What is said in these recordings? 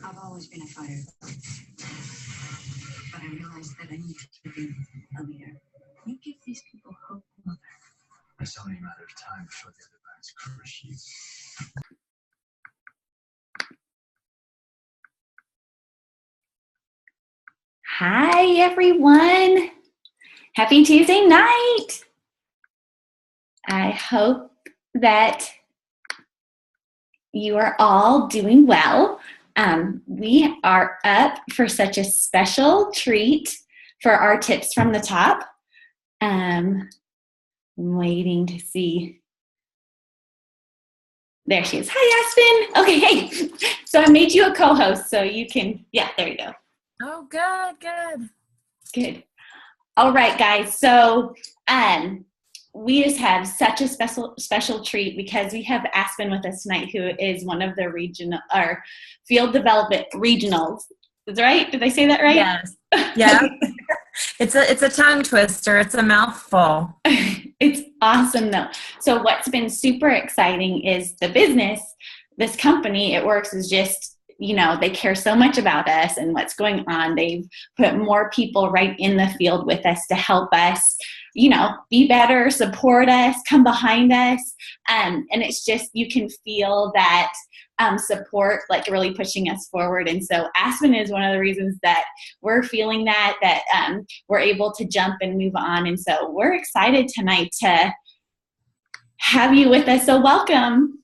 I've always been a fighter, but I realized that I need to be a leader. You give these people hope, Mother. It's only a matter of time before the other bands crush you. Hi, everyone. Happy Tuesday night. I hope that you are all doing well. We are up for such a special treat for our tips from the top. I'm waiting to see. There she is. Hi, Aspen. Okay, hey. So I made you a co-host so you can, yeah, there you go. Oh, good. Good. All right, guys. So we just have such a special treat because we have Aspen with us tonight, who is one of the field development regionals. Is that right? Did I say that right? Yes. Yeah. It's a tongue twister. It's a mouthful. It's awesome though. So what's been super exciting is the business, this company, It Works, is just, they care so much about us and what's going on. They've put more people right in the field with us to help us, be better, support us, come behind us. And it's just, you can feel that support, like really pushing us forward. And so Aspen is one of the reasons that we're feeling that we're able to jump and move on. And so we're excited tonight to have you with us. So welcome.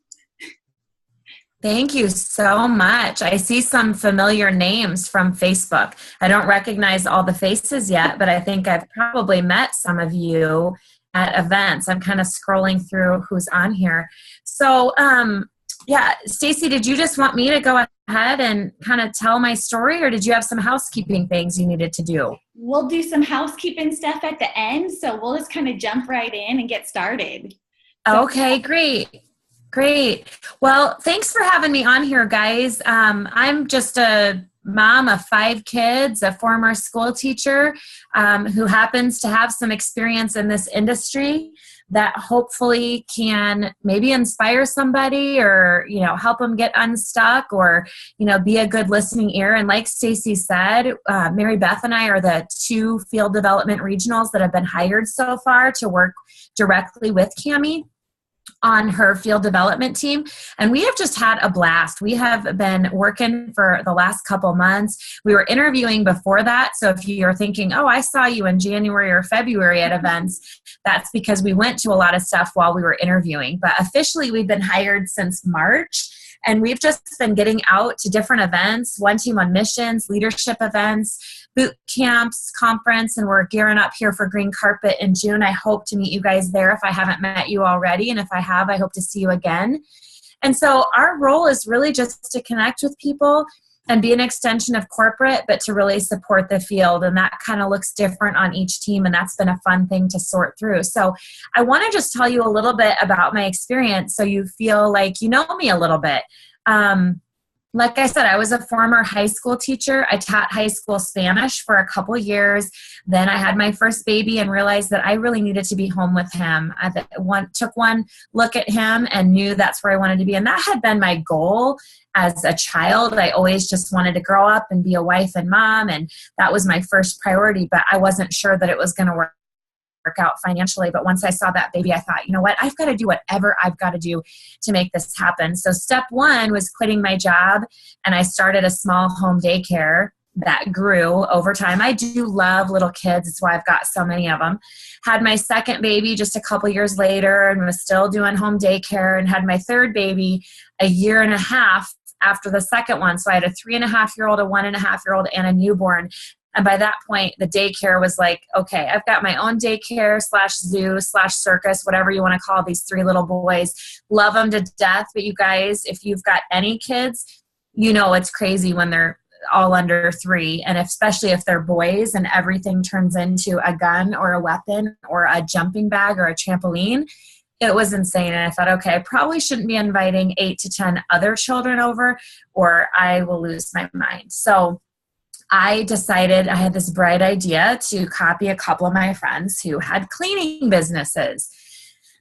Thank you so much. I see some familiar names from Facebook. I don't recognize all the faces yet, but I think I've probably met some of you at events. I'm kind of scrolling through who's on here. So, Stacy, did you just want me to go ahead and kind of tell my story, or did you have some housekeeping things you needed to do? We'll do some housekeeping stuff at the end, so we'll just kind of jump right in and get started. Okay, great. Well, thanks for having me on here, guys. I'm just a mom of 5 kids, a former school teacher who happens to have some experience in this industry that hopefully can maybe inspire somebody or, help them get unstuck or, be a good listening ear. And like Stacy said, Mary Beth and I are the 2 field development regionals that have been hired so far to work directly with Cammie on her field development team. And we have just had a blast. We have been working for the last couple months. We were interviewing before that. So if you're thinking, oh, I saw you in January or February at events, that's because we went to a lot of stuff while we were interviewing. But officially, we've been hired since March. And we've just been getting out to different events, One Team on Missions, leadership events, boot camps, conference, and we're gearing up here for Green Carpet in June. I hope to meet you guys there if I haven't met you already. And if I have, I hope to see you again. And so our role is really just to connect with people and be an extension of corporate, but to really support the field. And that kind of looks different on each team. And that's been a fun thing to sort through. So I want to just tell you a little bit about my experience so you feel like you know me a little bit. Like I said, I was a former high school teacher. I taught high school Spanish for a couple years. Then I had my first baby and realized that I really needed to be home with him. I took one look at him and knew that's where I wanted to be. And that had been my goal as a child. I always just wanted to grow up and be a wife and mom. And that was my first priority, but I wasn't sure that it was going to work out financially. But once I saw that baby, I thought, you know what, I've got to do whatever I've got to do to make this happen. So step 1 was quitting my job, and I started a small home daycare that grew over time. I do love little kids. It's why I've got so many of them. Had my second baby just a couple years later and was still doing home daycare, and had my third baby a year and a half after the second one. So I had a 3.5-year-old, a 1.5-year-old, and a newborn. And by that point, the daycare was like, okay, I've got my own daycare /zoo/circus, whatever you want to call these 3 little boys. Love them to death. But you guys, if you've got any kids, you know it's crazy when they're all under 3. And especially if they're boys and everything turns into a gun or a weapon or a jumping bag or a trampoline. it was insane. And I thought, okay, I probably shouldn't be inviting 8 to 10 other children over or I will lose my mind. So I decided I had this bright idea to copy a couple of my friends who had cleaning businesses.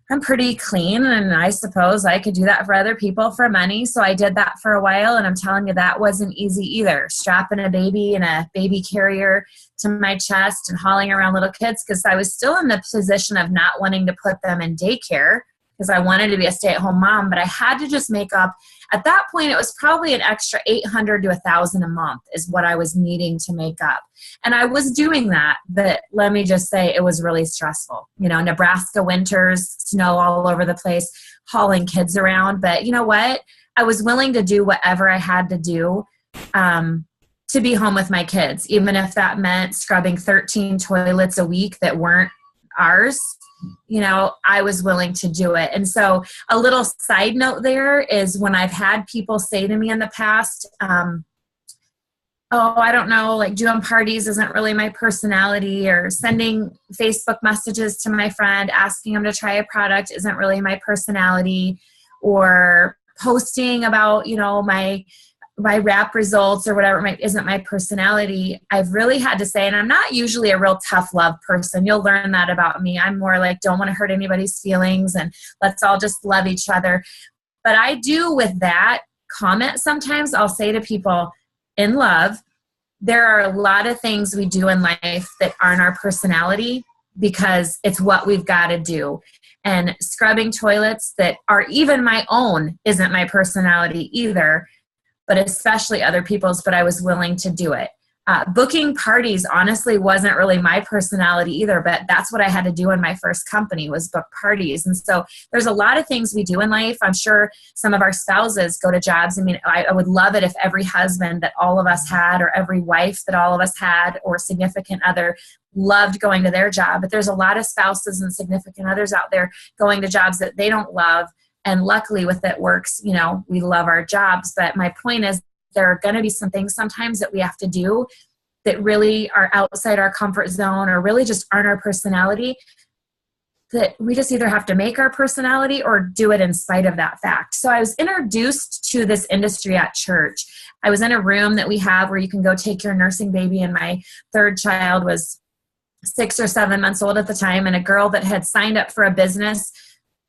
I'm pretty clean, and I suppose I could do that for other people for money. So I did that for a while, and I'm telling you, that wasn't easy either. Strapping a baby in a baby carrier to my chest and hauling around little kids, because I was still in the position of not wanting to put them in daycare because I wanted to be a stay-at-home mom, but I had to just make up. At that point, it was probably an extra $800 to $1,000 a month is what I was needing to make up. And I was doing that, but let me just say it was really stressful. You know, Nebraska winters, snow all over the place, hauling kids around. But you know what? I was willing to do whatever I had to do to be home with my kids, even if that meant scrubbing 13 toilets a week that weren't ours. You know, I was willing to do it. And so a little side note there is when I've had people say to me in the past, oh, I don't know, like doing parties isn't really my personality, or sending Facebook messages to my friend asking them to try a product isn't really my personality, or posting about, you know, my rap results or whatever isn't my personality. I've really had to say, and I'm not usually a real tough love person. You'll learn that about me. I'm more like, don't want to hurt anybody's feelings and let's all just love each other. But I do with that comment sometimes, I'll say to people in love, there are a lot of things we do in life that aren't our personality because it's what we've got to do. And scrubbing toilets that are even my own isn't my personality either, but especially other people's, but I was willing to do it. Booking parties honestly wasn't really my personality either, but that's what I had to do in my first company was book parties. And so there's a lot of things we do in life. I'm sure some of our spouses go to jobs. I mean, I would love it if every husband that all of us had, or every wife that all of us had, or significant other loved going to their job. But there's a lot of spouses and significant others out there going to jobs that they don't love. And luckily with It Works, you know, we love our jobs. But my point is, there are going to be some things sometimes that we have to do that really are outside our comfort zone or really just aren't our personality, that we just either have to make our personality or do it in spite of that fact. So I was introduced to this industry at church. I was in a room that we have where you can go take your nursing baby, and my third child was 6 or 7 months old at the time, and a girl that had signed up for a business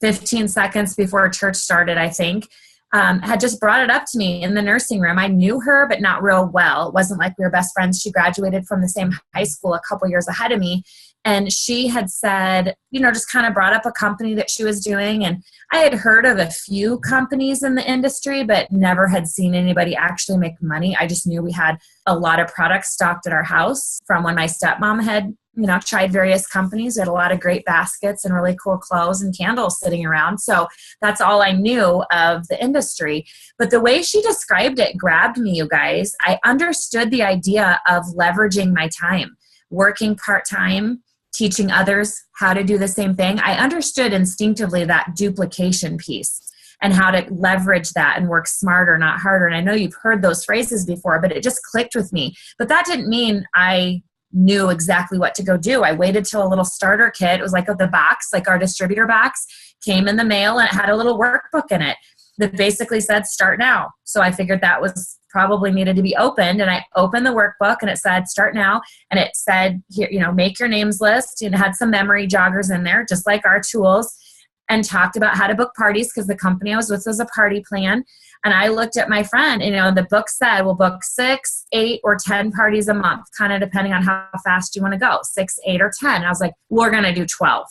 15 seconds before church started, I think, had just brought it up to me in the nursing room. I knew her, but not real well. It wasn't like we were best friends. She graduated from the same high school a couple years ahead of me. And she had said, you know, just kind of brought up a company that she was doing. And I had heard of a few companies in the industry, but never had seen anybody actually make money. I just knew we had a lot of products stocked at our house from when my stepmom had, you know, tried various companies. We had a lot of great baskets and really cool clothes and candles sitting around. So that's all I knew of the industry. But the way she described it grabbed me, you guys. I understood the idea of leveraging my time, working part-time, teaching others how to do the same thing. I understood instinctively that duplication piece and how to leverage that and work smarter, not harder. And I know you've heard those phrases before, but it just clicked with me. But that didn't mean I knew exactly what to go do. I waited till a little starter kit. It was like the box, like our distributor box, came in the mail, and it had a little workbook in it that basically said start now. So I figured that was probably needed to be opened, and I opened the workbook and it said start now, and it said here, you know, make your names list, and it had some memory joggers in there just like our tools, and talked about how to book parties because the company I was with was a party plan. And I looked at my friend, and, you know, the book said we'll book 6, 8, or 10 parties a month, kind of depending on how fast you want to go, 6, 8, or 10. I was like, we're going to do 12.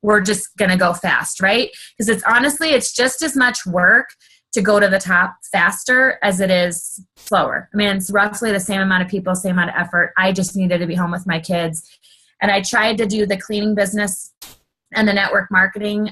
We're just going to go fast, right? Because it's just as much work to go to the top faster as it is slower. I mean, it's roughly the same amount of people, same amount of effort. I just needed to be home with my kids. And I tried to do the cleaning business and the network marketing,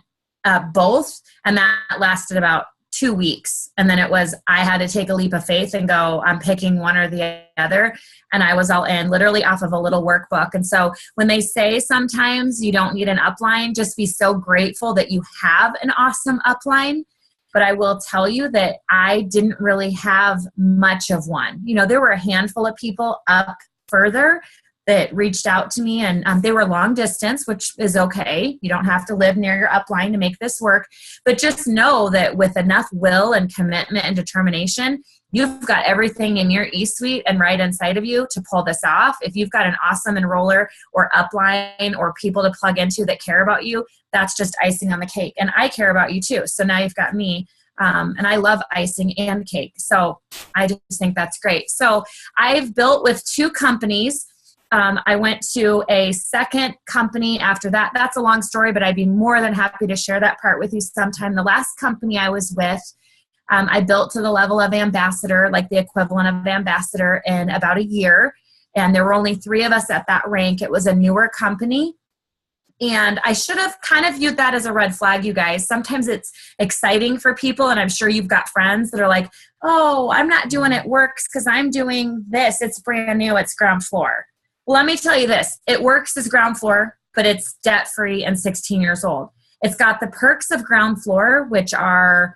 both. And that lasted about 2 weeks. And then I had to take a leap of faith and go, I'm picking one or the other. And I was all in, literally off of a little workbook. And so when they say sometimes you don't need an upline, just be so grateful that you have an awesome upline. But I will tell you that I didn't really have much of one. You know, there were a handful of people up further, that reached out to me, and they were long distance, which is okay. You don't have to live near your upline to make this work, but just know that with enough will and commitment and determination, you've got everything in your e-suite and right inside of you to pull this off. If you've got an awesome enroller or upline or people to plug into that care about you, that's just icing on the cake. And I care about you too. So now you've got me. And I love icing and cake. So I just think that's great. So I've built with 2 companies. I went to a second company after that. That's a long story, but I'd be more than happy to share that part with you sometime. The last company I was with, I built to the level of ambassador, like the equivalent of ambassador, in about a year. And there were only 3 of us at that rank. It was a newer company. And I should have kind of viewed that as a red flag, you guys. Sometimes it's exciting for people, and I'm sure you've got friends that are like, oh, I'm not doing it works because I'm doing this. It's brand new. It's ground floor. Well, let me tell you this. It works as ground floor, but it's debt-free and 16 years old. It's got the perks of ground floor, which are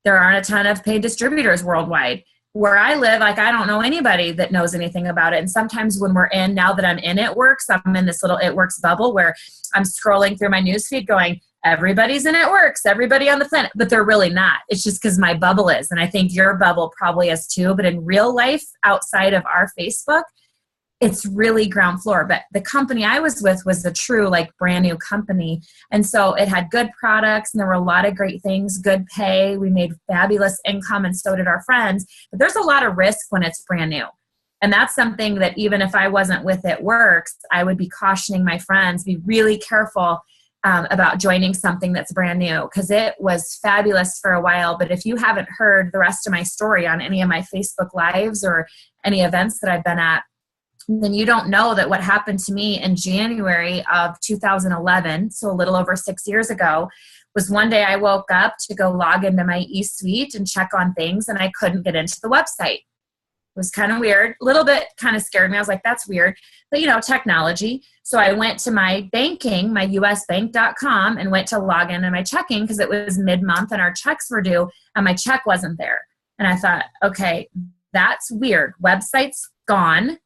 there aren't a ton of paid distributors worldwide. Where I live, like, I don't know anybody that knows anything about it. And sometimes when we're in, now that I'm in It Works, I'm in this little It Works bubble where I'm scrolling through my newsfeed going, everybody's in It Works, everybody on the planet, but they're really not. It's just because my bubble is. And I think your bubble probably is too. But in real life, outside of our Facebook, it's really ground floor. But the company I was with was a true, like, brand new company. And so it had good products, and there were a lot of great things, good pay. We made fabulous income, and so did our friends. But there's a lot of risk when it's brand new. And that's something that even if I wasn't with It Works, I would be cautioning my friends, be really careful about joining something that's brand new, because it was fabulous for a while. But if you haven't heard the rest of my story on any of my Facebook Lives or any events that I've been at, then you don't know that what happened to me in January of 2011, so a little over 6 years ago, was one day I woke up to go log into my e-suite and check on things, and I couldn't get into the website. It was kind of weird, a little bit kind of scared me. I was like, that's weird, but technology. So I went to my banking, my usbank.com, and went to log into my checking because it was mid-month and our checks were due, and my check wasn't there. And I thought, okay, that's weird. Website's gone.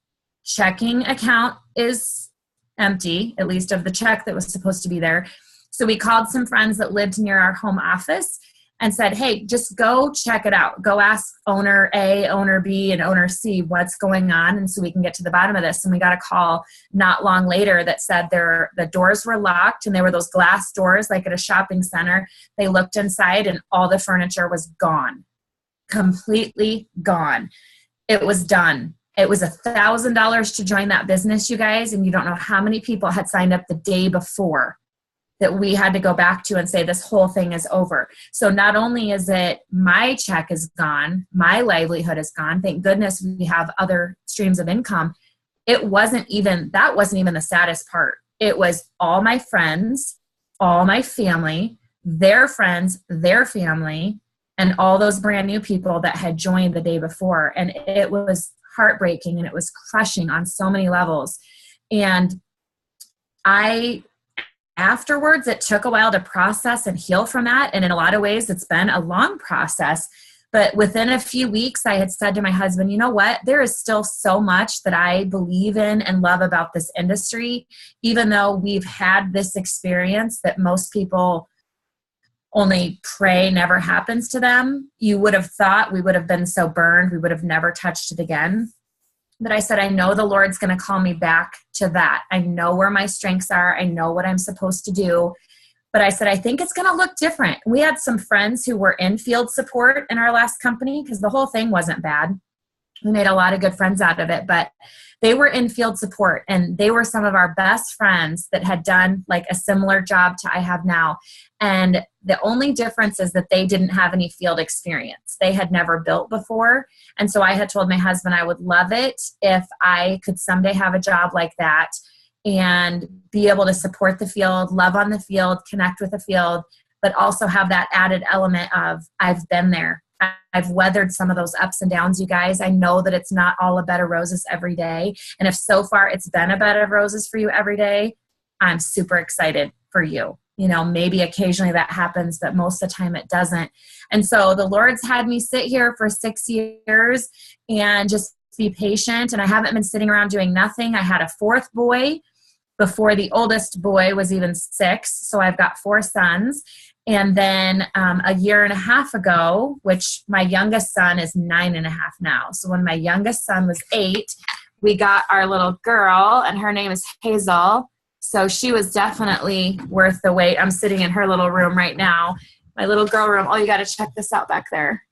Checking account is empty, at least of the check that was supposed to be there. So we called some friends that lived near our home office and said, hey, just go check it out. Go ask owner A, owner B, and owner C what's going on, and so we can get to the bottom of this. And we got a call not long later that said the doors were locked, and they were those glass doors like at a shopping center. They looked inside, and all the furniture was gone, completely gone. It was done. It was $1,000 to join that business, you guys, and you don't know how many people had signed up the day before that we had to go back to and say this whole thing is over. So not only is it my check is gone, my livelihood is gone, thank goodness we have other streams of income. That wasn't even the saddest part. It was all my friends, all my family, their friends, their family, and all those brand new people that had joined the day before. And it was heartbreaking, and it was crushing on so many levels. And afterwards, it took a while to process and heal from that. And in a lot of ways, it's been a long process. But within a few weeks, I had said to my husband, you know what? There is still so much that I believe in and love about this industry, even though we've had this experience that most people only pray never happens to them. You would have thought we would have been so burned, we would have never touched it again. But I said, I know the Lord's going to call me back to that. I know where my strengths are. I know what I'm supposed to do. But I said, I think it's going to look different. We had some friends who were in field support in our last company because the whole thing wasn't bad. We made a lot of good friends out of it, but they were in field support, and they were some of our best friends that had done like a similar job to I have now. And the only difference is that they didn't have any field experience. They had never built before. And so I had told my husband I would love it if I could someday have a job like that and be able to support the field, love on the field, connect with the field, but also have that added element of I've been there. I've weathered some of those ups and downs, you guys. I know that it's not all a bed of roses every day. And if so far it's been a bed of roses for you every day, I'm super excited for you. Maybe occasionally that happens, but most of the time it doesn't. And so the Lord's had me sit here for 6 years and just be patient. And I haven't been sitting around doing nothing. I had a fourth boy before the oldest boy was even 6. So I've got 4 sons. And then a year and a half ago, which my youngest son is 9.5 now. So when my youngest son was 8, we got our little girl, and her name is Hazel. So she was definitely worth the wait. I'm sitting in her little room right now, my little girl room. Oh, you got to check this out back there.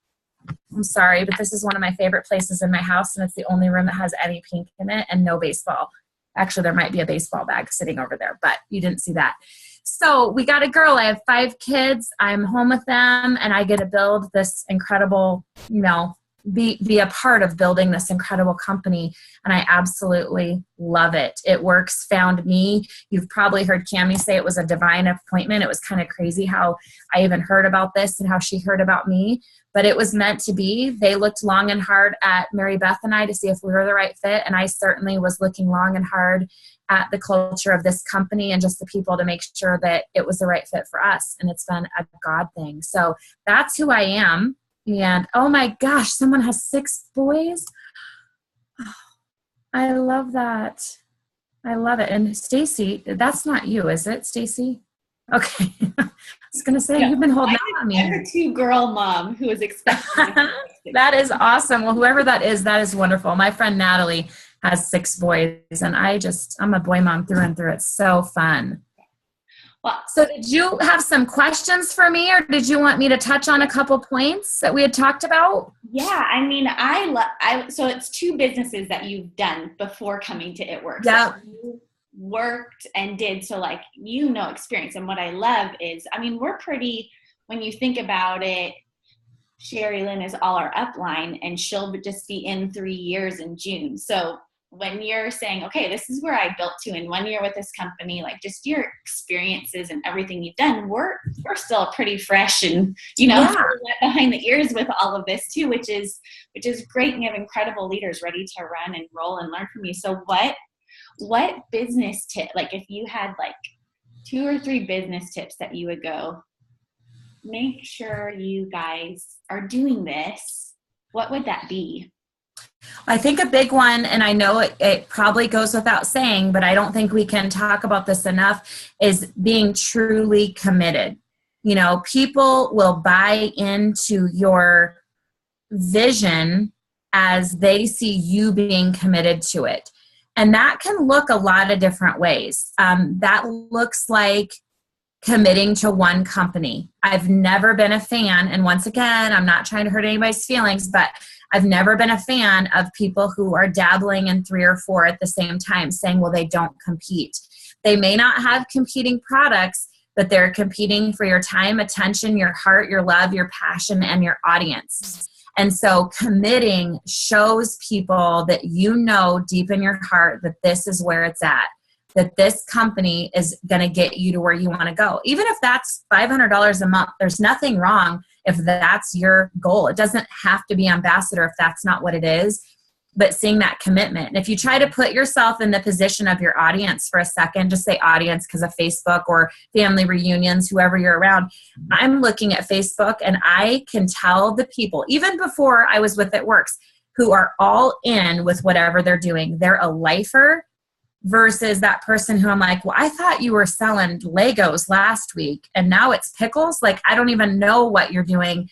I'm sorry, but this is one of my favorite places in my house, and it's the only room that has any pink in it and no baseball. Actually, there might be a baseball bag sitting over there, but you didn't see that. So we got a girl. I have 5 kids. I'm home with them, and I get to build this incredible, be a part of building this incredible company. And I absolutely love it. It works, found me. You've probably heard Cammie say it was a divine appointment. It was kind of crazy how I even heard about this and how she heard about me, but it was meant to be. They looked long and hard at Mary Beth and I to see if we were the right fit. And I certainly was looking long and hard at the culture of this company and just the people to make sure that it was the right fit for us. And it's been a God thing. So that's who I am. And oh my gosh, someone has 6 boys. Oh, I love that. I love it. And Stacy, that's not you, is it, Stacy? Okay. I was going to say, you've been holding on me. I'm a 2-girl mom who is expecting. That is awesome. Well, whoever that is wonderful. My friend Natalie has 6 boys, and I'm a boy mom through and through. It's so fun. Well, so did you have some questions for me, or did you want me to touch on a couple points that we had talked about? Yeah, I mean, so it's 2 businesses that you've done before coming to It Works. Yeah. So you worked and did, so like, experience. And what I love is, I mean, we're pretty, when you think about it, Sherry Lynn is all our upline, and she'll just be in 3 years in June. So when you're saying, okay, this is where I built to in 1 year with this company, like just your experiences and everything you've done, we're still pretty fresh and, behind the ears with all of this too, which is great. And you have incredible leaders ready to run and roll and learn from you. So what business tip, like if you had like 2 or 3 business tips that you would go, make sure you guys are doing this, what would that be? I think a big one, and I know it probably goes without saying, but I don't think we can talk about this enough, is being truly committed. People will buy into your vision as they see you being committed to it. And that can look a lot of different ways. That looks like committing to one company. I've never been a fan, and once again, I'm not trying to hurt anybody's feelings, but I've never been a fan of people who are dabbling in 3 or 4 at the same time, saying, well, they don't compete. They may not have competing products, but they're competing for your time, attention, your heart, your love, your passion, and your audience. And so committing shows people that deep in your heart that this is where it's at, that this company is going to get you to where you want to go. Even if that's $500 a month, there's nothing wrong if that's your goal. It doesn't have to be ambassador if that's not what it is, but seeing that commitment. And if you try to put yourself in the position of your audience for a second, just say audience because of Facebook or family reunions, whoever you're around. I'm looking at Facebook and I can tell the people, even before I was with It Works, who are all in with whatever they're doing. They're a lifer versus that person who I'm like, well, I thought you were selling Legos last week and now it's pickles. Like, I don't even know what you're doing.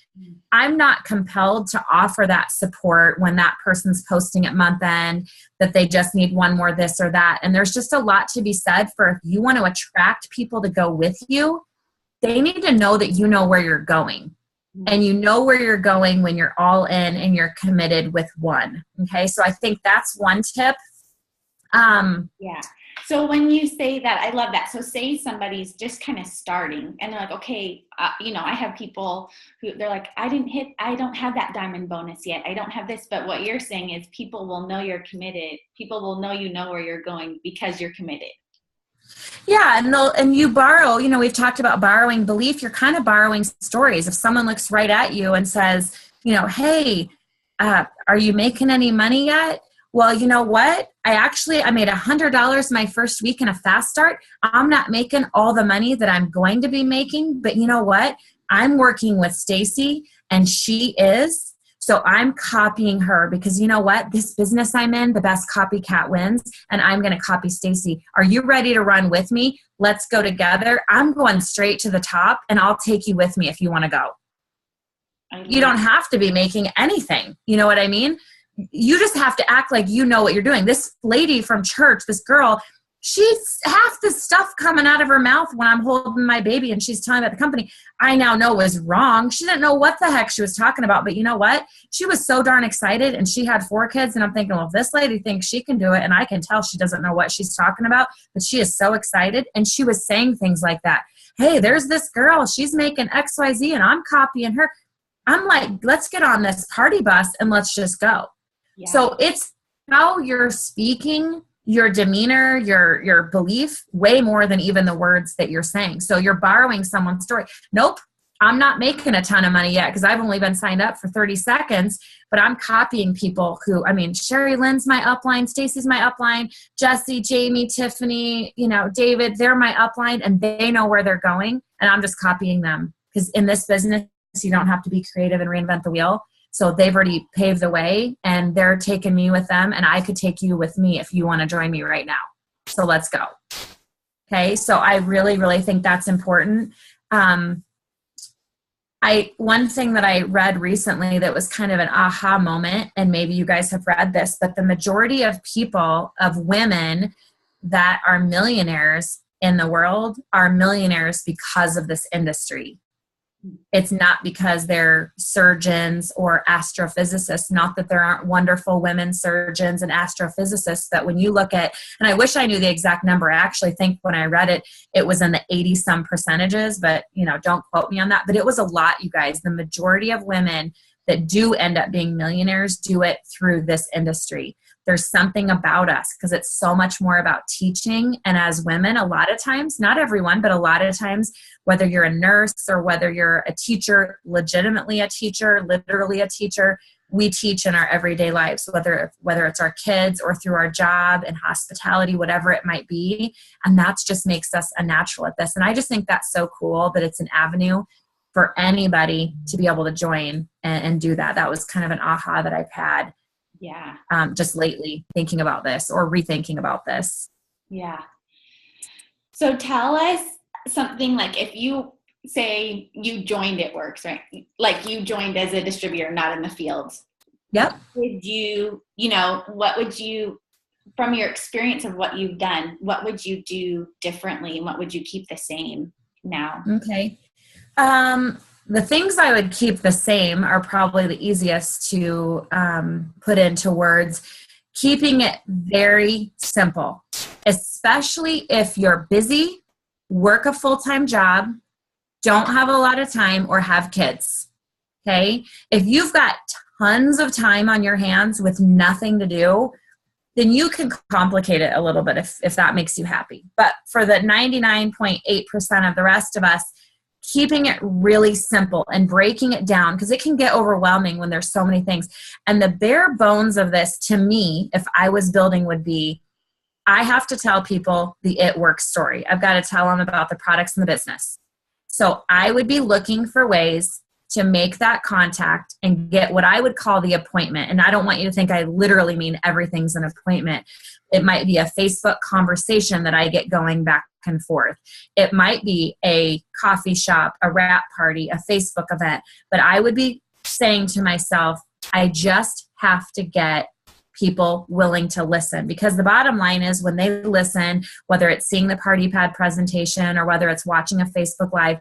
I'm not compelled to offer that support when that person's posting at month end that they just need one more this or that. And there's just a lot to be said for if you want to attract people to go with you, they need to know that you know where you're going. And you know where you're going when you're all in and you're committed with one. Okay. So I think that's one tip. Yeah. So when you say that, I love that. So say somebody's just kind of starting and they're like, okay, I have people who they're like, I don't have that diamond bonus yet. I don't have this. But what you're saying is people will know you're committed. People will know you know where you're going because you're committed. Yeah. And you borrow, we've talked about borrowing belief. You're kind of borrowing stories. If someone looks right at you and says, hey, are you making any money yet? Well, you know what? I made $100 my first week in a fast start. I'm not making all the money that I'm going to be making, but you know what? I'm working with Stacy and she is. So I'm copying her because you know what? This business I'm in, the best copycat wins, and I'm going to copy Stacy. Are you ready to run with me? Let's go together. I'm going straight to the top, and I'll take you with me if you want to go. You don't have to be making anything. You know what I mean? You just have to act like you know what you're doing. This lady from church, this girl, she's half the stuff coming out of her mouth when I'm holding my baby and she's telling about the company I now know was wrong. She didn't know what the heck she was talking about, but you know what? She was so darn excited, and she had 4 kids, and I'm thinking, well, if this lady thinks she can do it, and I can tell she doesn't know what she's talking about, but she is so excited, and she was saying things like that. Hey, there's this girl. She's making XYZ, and I'm copying her. I'm like, let's get on this party bus, and let's just go. Yeah. So it's how you're speaking, your demeanor, your belief, way more than even the words that you're saying. So you're borrowing someone's story. Nope, I'm not making a ton of money yet because I've only been signed up for 30 seconds, but I'm copying people who, I mean, Sherry Lynn's my upline, Stacy's my upline, Jesse, Jamie, Tiffany, David, they're my upline, and they know where they're going, and I'm just copying them because in this business, you don't have to be creative and reinvent the wheel. So they've already paved the way, and they're taking me with them, and I could take you with me if you want to join me right now. So let's go. Okay. So I really, really think that's important. One thing that I read recently that was kind of an aha moment, and maybe you guys have read this, but the majority of people, of women that are millionaires in the world are millionaires because of this industry. It's not because they're surgeons or astrophysicists. Not that there aren't wonderful women surgeons and astrophysicists, but when you look at, and I wish I knew the exact number. I actually think when I read it, it was in the 80-some percentages, but don't quote me on that. But it was a lot, you guys. The majority of women that do end up being millionaires do it through this industry. There's something about us because it's so much more about teaching. And as women, a lot of times, not everyone, but a lot of times, whether you're a nurse or whether you're a teacher, legitimately a teacher, literally a teacher, we teach in our everyday lives, whether it's our kids or through our job and hospitality, whatever it might be. And that just makes us a natural at this. And I just think that's so cool that it's an avenue for anybody to be able to join and do that. That was kind of an aha that I've had. Yeah. Just lately thinking about this or rethinking about this. Yeah. So tell us something, like if you say you joined It Works, right? Like you joined as a distributor, not in the field. Yep. Would you, what would you, from your experience of what you've done, what would you do differently and what would you keep the same now? Okay. The things I would keep the same are probably the easiest to put into words. Keeping it very simple, especially if you're busy, work a full-time job, don't have a lot of time, or have kids. Okay? If you've got tons of time on your hands with nothing to do, then you can complicate it a little bit if that makes you happy. But for the 99.8% of the rest of us, keeping it really simple and breaking it down, because it can get overwhelming when there's so many things. And the bare bones of this, to me, if I was building, would be, I have to tell people the It Works story. I've got to tell them about the products and the business. So I would be looking for ways to make that contact and get what I would call the appointment. And I don't want you to think I literally mean everything's an appointment. It might be a Facebook conversation that I get going back and forth. It might be a coffee shop, a wrap party, a Facebook event. But I would be saying to myself, I just have to get people willing to listen, because the bottom line is when they listen, whether it's seeing the party pad presentation or whether it's watching a Facebook Live,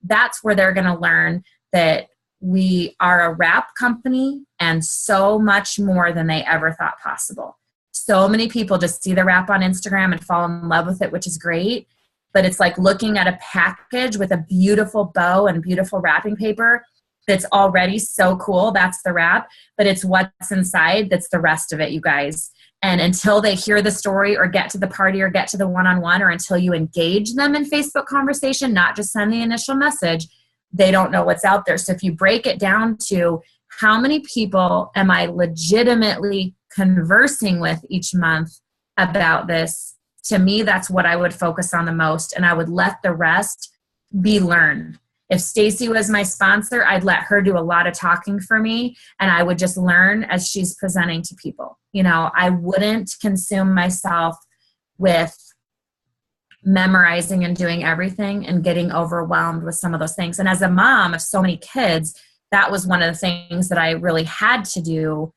that's where they're going to learn that we are a wrap company and so much more than they ever thought possible. So many people just see the wrap on Instagram and fall in love with it, which is great. But it's like looking at a package with a beautiful bow and beautiful wrapping paper that's already so cool. That's the wrap. But it's what's inside that's the rest of it, you guys. And until they hear the story or get to the party or get to the one-on-one, or until you engage them in Facebook conversation, not just send the initial message, they don't know what's out there. So if you break it down to how many people am I legitimately conversing with each month about this, to me, that's what I would focus on the most. And I would let the rest be learned. If Stacy was my sponsor, I'd let her do a lot of talking for me, and I would just learn as she's presenting to people. You know, I wouldn't consume myself with memorizing and doing everything and getting overwhelmed with some of those things. And as a mom of so many kids, that was one of the things that I really had to do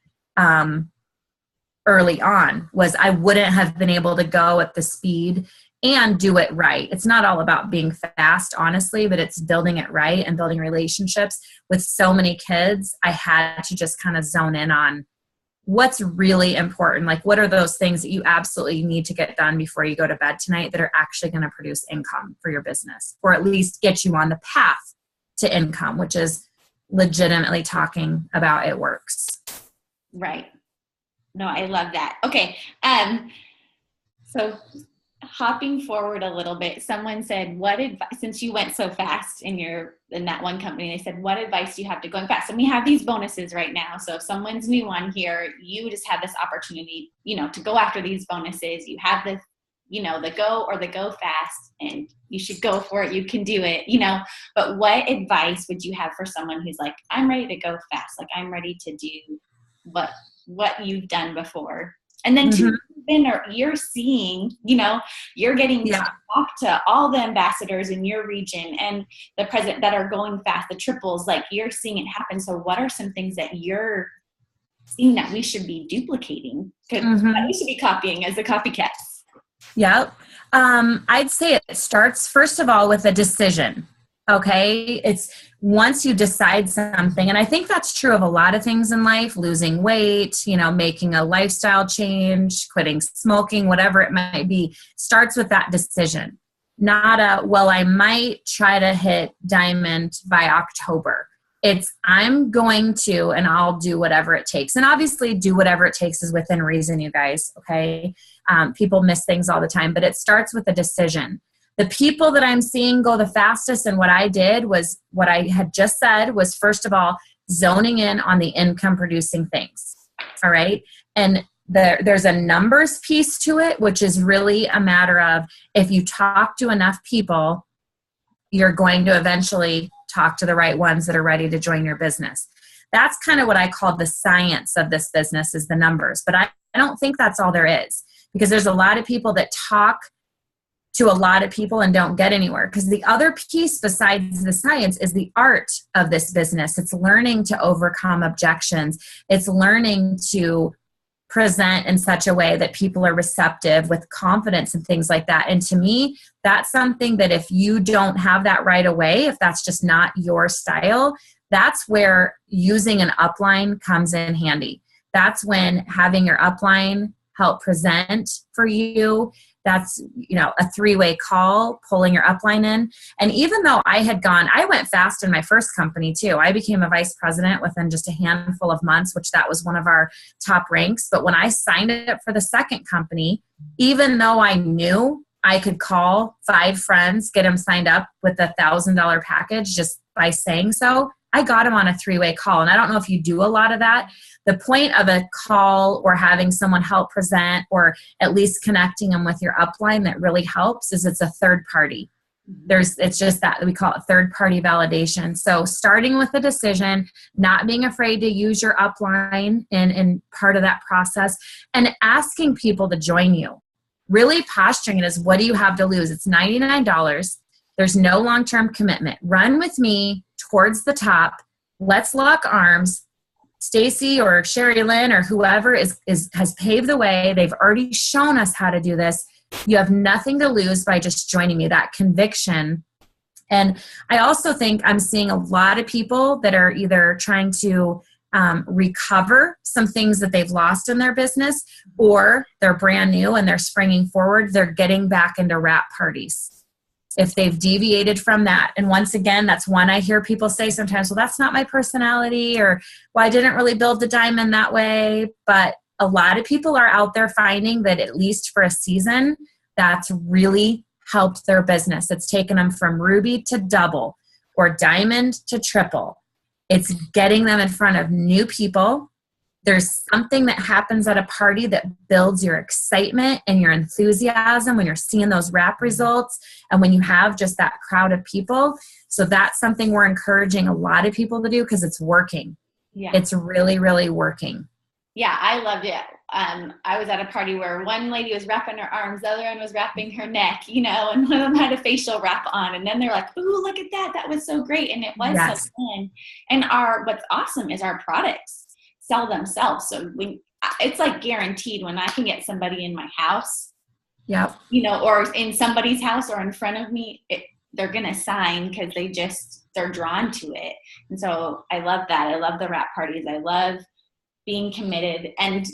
early on, was I wouldn't have been able to go at the speed and do it right. It's not all about being fast, honestly, but it's building it right and building relationships with so many kids. I had to just kind of zone in on what's really important. Like, what are those things that you absolutely need to get done before you go to bed tonight that are actually going to produce income for your business, or at least get you on the path to income, which is legitimately talking about it works. Right. No, I love that. Okay. So hopping forward a little bit, someone said, what advice, since you went so fast in that one company, they said, what advice do you have to going fast? And we have these bonuses right now. So if someone's new on here, you just have this opportunity, you know, to go after these bonuses. You have this, you know, the go or the go fast, and you should go for it. You can do it, you know, but what advice would you have for someone who's like, I'm ready to go fast. Like, I'm ready to do what you've done before. And then you're seeing, you know, you're getting to talk to all the ambassadors in your region and the president that are going fast, the triples, like you're seeing it happen. So what are some things that you're seeing that we should be duplicating? That we should be copying as the copycats? Yep. I'd say it starts, first of all, with a decision. Okay. It's once you decide something, and I think that's true of a lot of things in life, losing weight, you know, making a lifestyle change, quitting smoking, whatever it might be, starts with that decision. Not well, I might try to hit diamond by October. It's, I'm going to, and I'll do whatever it takes. And obviously do whatever it takes is within reason, you guys. Okay. People miss things all the time, but it starts with a decision. The people that I'm seeing go the fastest, and what I did was what I had just said was, first of all, zoning in on the income producing things. All right. And there's a numbers piece to it, which is really a matter of, if you talk to enough people, you're going to eventually talk to the right ones that are ready to join your business. That's kind of what I call the science of this business, is the numbers. But I don't think that's all there is, because there's a lot of people that talk to a lot of people and don't get anywhere. Because the other piece besides the science is the art of this business. It's learning to overcome objections. It's learning to present in such a way that people are receptive with confidence and things like that. And to me, that's something that if you don't have that right away, if that's just not your style, that's where using an upline comes in handy. That's when having your upline help present for you. That's, you know, a 3-way call, pulling your upline in. And even though I went fast in my first company too. I became a vice president within just a handful of months, which that was one of our top ranks. But when I signed up for the second company, even though I knew I could call 5 friends, get them signed up with a $1,000 package just by saying so, I got them on a 3-way call. And I don't know if you do a lot of that. The point of a call or having someone help present, or at least connecting them with your upline, that really helps, is it's a third party. It's just that we call it third party validation. So starting with a decision, not being afraid to use your upline in part of that process, and asking people to join you. Really posturing it as, what do you have to lose? It's $99. There's no long-term commitment. Run with me towards the top. Let's lock arms. Stacy or Sherry Lynn or whoever has paved the way. They've already shown us how to do this. You have nothing to lose by just joining me. That conviction. And I also think I'm seeing a lot of people that are either trying to recover some things that they've lost in their business, or they're brand new and they're springing forward. They're getting back into wrap parties if they've deviated from that. And once again, that's one I hear people say sometimes, well, that's not my personality, or, well, I didn't really build the diamond that way. But a lot of people are out there finding that, at least for a season, that's really helped their business. It's taken them from ruby to double, or diamond to triple. It's getting them in front of new people. There's something that happens at a party that builds your excitement and your enthusiasm when you're seeing those wrap results and when you have just that crowd of people. So that's something we're encouraging a lot of people to do because it's working. Yeah. It's really, really working. Yeah, I loved it. I was at a party where one lady was wrapping her arms, the other one was wrapping her neck, and one of them had a facial wrap on. And then they're like, "Ooh, look at that. That was so great." And it was Yes. so fun. And what's awesome is our products sell themselves. So it's like guaranteed when I can get somebody in my house, Yep. Or in somebody's house or in front of me, they're going to sign because they're drawn to it. And so I love that. I love the wrap parties. I love being committed. And,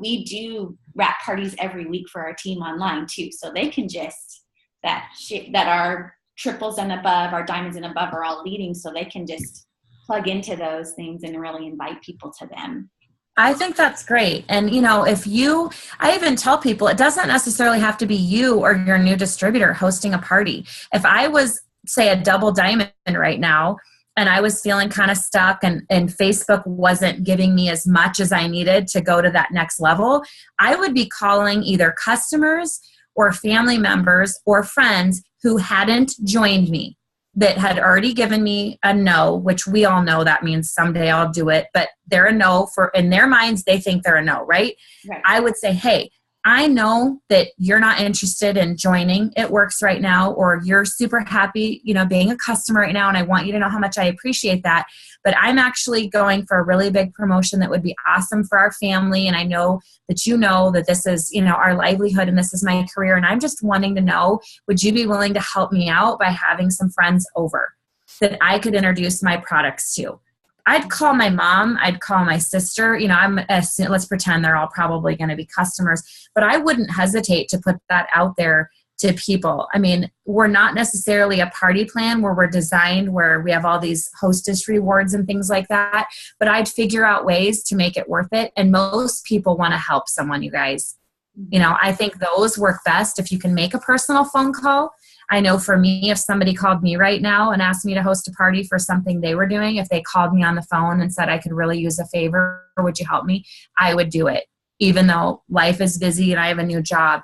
we do wrap parties every week for our team online too. So they can just, that our triples and above, our diamonds and above are all leading. So they can just plug into those things and really invite people to them. I think that's great. And, I even tell people it doesn't necessarily have to be you or your new distributor hosting a party. If I was, say, a double diamond right now, and I was feeling kind of stuck and Facebook wasn't giving me as much as I needed to go to that next level, I would be calling either customers or family members or friends who hadn't joined me, that had already given me a no, which we all know that means someday I'll do it, but they're a no. In their minds, they think they're a no, right? I would say, hey, I know that you're not interested in joining It Works right now, or you're super happy, being a customer right now, and I want you to know how much I appreciate that. But I'm actually going for a really big promotion that would be awesome for our family, and I know that this is, our livelihood and this is my career, and I'm just wanting to know, would you be willing to help me out by having some friends over that I could introduce my products to? I'd call my mom, I'd call my sister, let's pretend they're all probably going to be customers, but I wouldn't hesitate to put that out there to people. I mean, we're not necessarily a party plan where we're designed where we have all these hostess rewards and things like that, but I'd figure out ways to make it worth it. And most people want to help someone, you guys. I think those work best if you can make a personal phone call. I know for me, if somebody called me right now and asked me to host a party for something they were doing, if they called me on the phone and said, I could really use a favor, would you help me? I would do it, even though life is busy and I have a new job.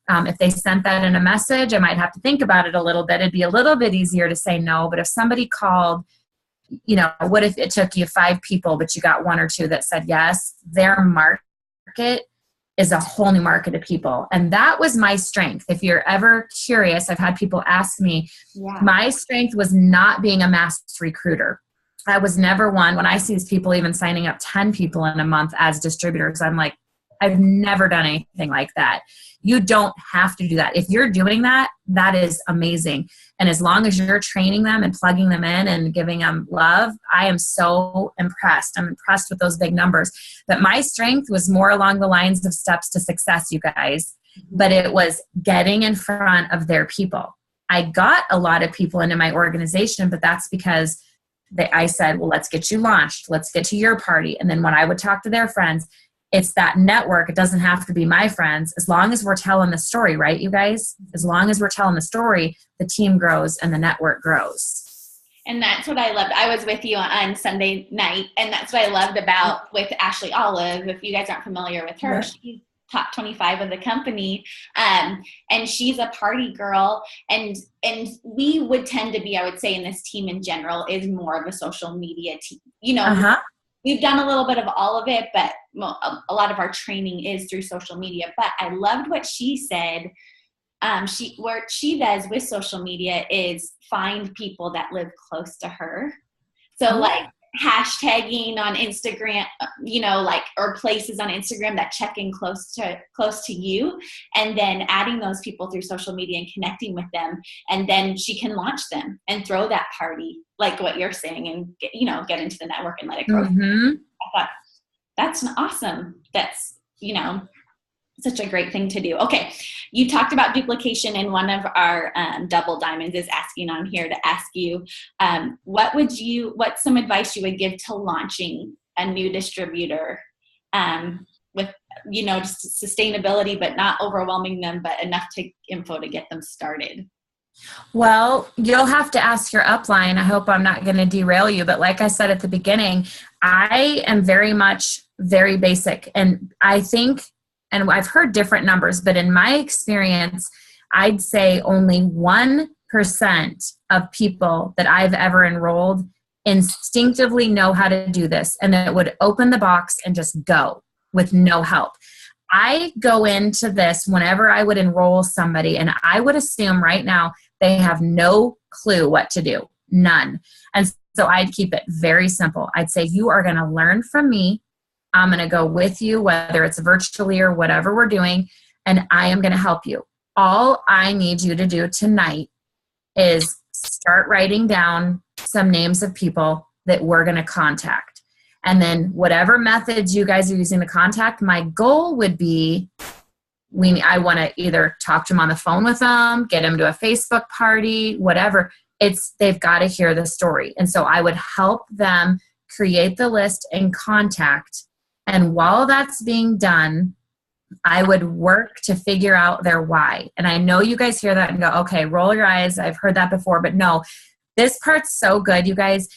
If they sent that in a message, I might have to think about it a little bit. It'd be a little bit easier to say no. But if somebody called, what if it took you 5 people, but you got 1 or 2 that said yes? Their market is a whole new market of people. And that was my strength. If you're ever curious, I've had people ask me, my strength was not being a mass recruiter. I was never one. When I see these people even signing up 10 people in a month as distributors, I'm like, I've never done anything like that. You don't have to do that. If you're doing that, that is amazing. And as long as you're training them and plugging them in and giving them love, I am so impressed. I'm impressed with those big numbers. But my strength was more along the lines of steps to success, you guys. But it was getting in front of their people. I got a lot of people into my organization, but that's because I said, well, let's get you launched. Let's get to your party. And then when I would talk to their friends, it's that network. It doesn't have to be my friends. As long as we're telling the story, right, you guys? As long as we're telling the story, the team grows and the network grows. And that's what I loved. I was with you on Sunday night, and that's what I loved about with Ashley Olive. If you guys aren't familiar with her, she's top 25 of the company, and she's a party girl. And we would tend to be, I would say, in this team in general, is more of a social media team. We've done a little bit of all of it, but a lot of our training is through social media. But I loved what she said. What she does with social media is find people that live close to her. So like hashtagging on Instagram, or places on Instagram that check in close to you, and then adding those people through social media and connecting with them. And then she can launch them and throw that party, like what you're saying, and get into the network and let it grow. I thought that's awesome. That's, such a great thing to do. Okay. You talked about duplication, and one of our double diamonds is asking on here to ask you, what's some advice you would give to launching a new distributor with, just sustainability, but not overwhelming them, but enough info to get them started? Well, you'll have to ask your upline. I hope I'm not going to derail you, but like I said at the beginning, I am very much very basic. And I think, and I've heard different numbers, but in my experience, I'd say only 1% of people that I've ever enrolled instinctively know how to do this, and it would open the box and just go with no help. I go into this whenever I would enroll somebody, and I would assume right now they have no clue what to do, none. And so I'd keep it very simple. I'd say, you are going to learn from me. I'm going to go with you, whether it's virtually or whatever we're doing, and I am going to help you. All I need you to do tonight is start writing down some names of people that we're going to contact. And then whatever methods you guys are using to contact, my goal would be, I want to either talk to them on the phone with them, get them to a Facebook party, whatever. They've got to hear the story. And so I would help them create the list and contact. And while that's being done, I would work to figure out their why. And I know you guys hear that and go, okay, roll your eyes. I've heard that before, but no, this part's so good, you guys,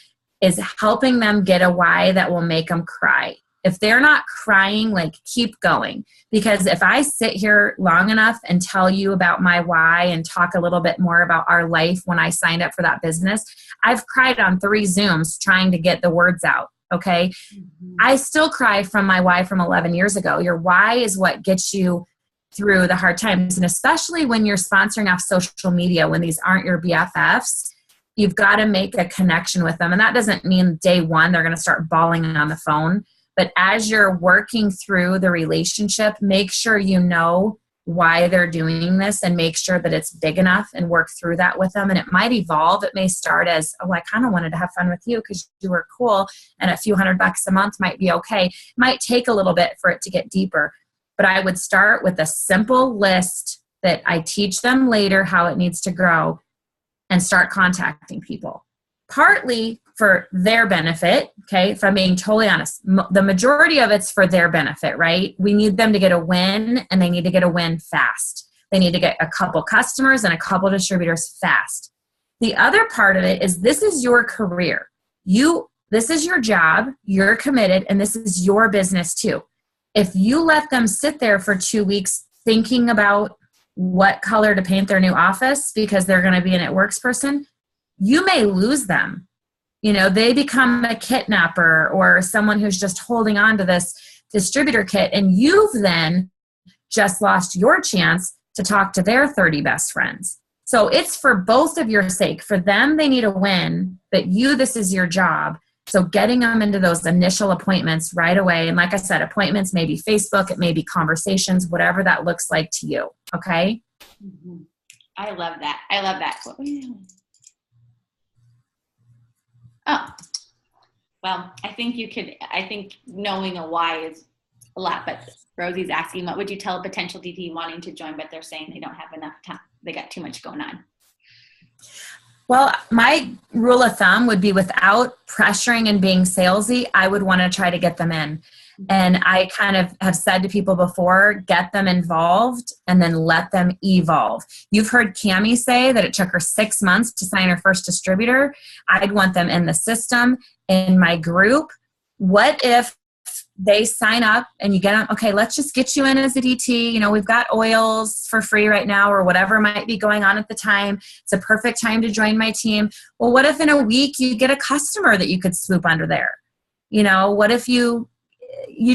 is helping them get a why that will make them cry. If they're not crying, like, keep going. Because if I sit here long enough and tell you about my why and talk a little bit more about our life when I signed up for that business, I've cried on 3 Zooms trying to get the words out. Okay. Mm-hmm. I still cry from my why from 11 years ago. Your why is what gets you through the hard times. And especially when you're sponsoring off social media, when these aren't your BFFs, you've got to make a connection with them. And that doesn't mean day one they're going to start bawling on the phone. But as you're working through the relationship, make sure you know why they're doing this and make sure that it's big enough and work through that with them. And it might evolve. It may start as, oh, I kind of wanted to have fun with you because you were cool, and a few $100 a month might be okay. It might take a little bit for it to get deeper. But I would start with a simple list that I teach them later how it needs to grow and start contacting people. Partly for their benefit, okay, if I'm being totally honest, the majority of it's for their benefit, right? We need them to get a win, and they need to get a win fast. They need to get a couple customers and a couple distributors fast. The other part of it is, this is your career. This is your job, you're committed, and this is your business too. If you let them sit there for 2 weeks thinking about what color to paint their new office because they're going to be an It Works person, you may lose them. They become a kidnapper or someone who's just holding on to this distributor kit, and you've then just lost your chance to talk to their 30 best friends. So it's for both of your sake. For them, they need a win, but this is your job. So getting them into those initial appointments right away. And like I said, appointments may be Facebook, it may be conversations, whatever that looks like to you. Okay? Mm-hmm. I love that. I love that. What were you doing? Oh, well, I think knowing a why is a lot, but Rosie's asking, what would you tell a potential DT wanting to join, but they're saying they don't have enough time? They got too much going on. Well, my rule of thumb would be, without pressuring and being salesy, I would want to try to get them in. And I kind of have said to people before, get them involved and then let them evolve. You've heard Cammie say that it took her 6 months to sign her first distributor. I'd want them in the system, in my group. What if they sign up and you get them, okay, let's just get you in as a DT. We've got oils for free right now, or whatever might be going on at the time. It's a perfect time to join my team. Well, what if in a week you get a customer that you could swoop under there? What if you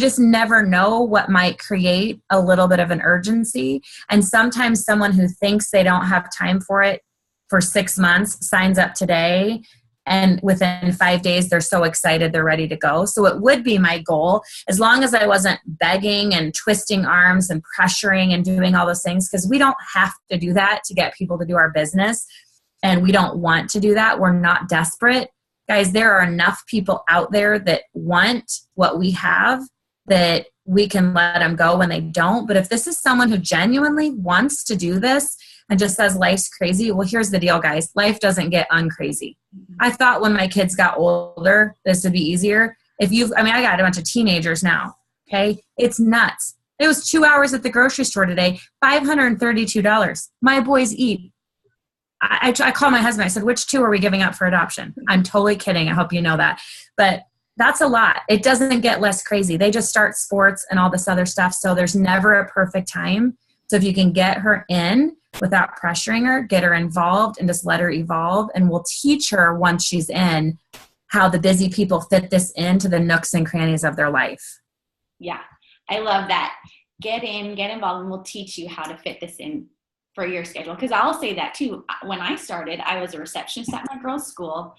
just never know what might create a little bit of an urgency. And sometimes someone who thinks they don't have time for it for 6 months signs up today, and within 5 days, they're so excited they're ready to go. So it would be my goal, as long as I wasn't begging and twisting arms and pressuring and doing all those things, because we don't have to do that to get people to do our business. And we don't want to do that. We're not desperate. Guys, there are enough people out there that want what we have that we can let them go when they don't. But if this is someone who genuinely wants to do this and just says life's crazy, well, here's the deal, guys. Life doesn't get uncrazy. I thought when my kids got older, this would be easier. I got a bunch of teenagers now, okay? It's nuts. It was 2 hours at the grocery store today, $532. My boys eat. I called my husband. I said, which 2 are we giving up for adoption? I'm totally kidding. I hope you know that. But That's a lot. It doesn't get less crazy. They just start sports and all this other stuff. So there's never a perfect time. So if you can get her in without pressuring her, get her involved and just let her evolve. And we'll teach her once she's in how the busy people fit this into the nooks and crannies of their life. Yeah, I love that. Get in, get involved, and we'll teach you how to fit this in for your schedule. Because I'll say that too. When I started, I was a receptionist at my girls' school.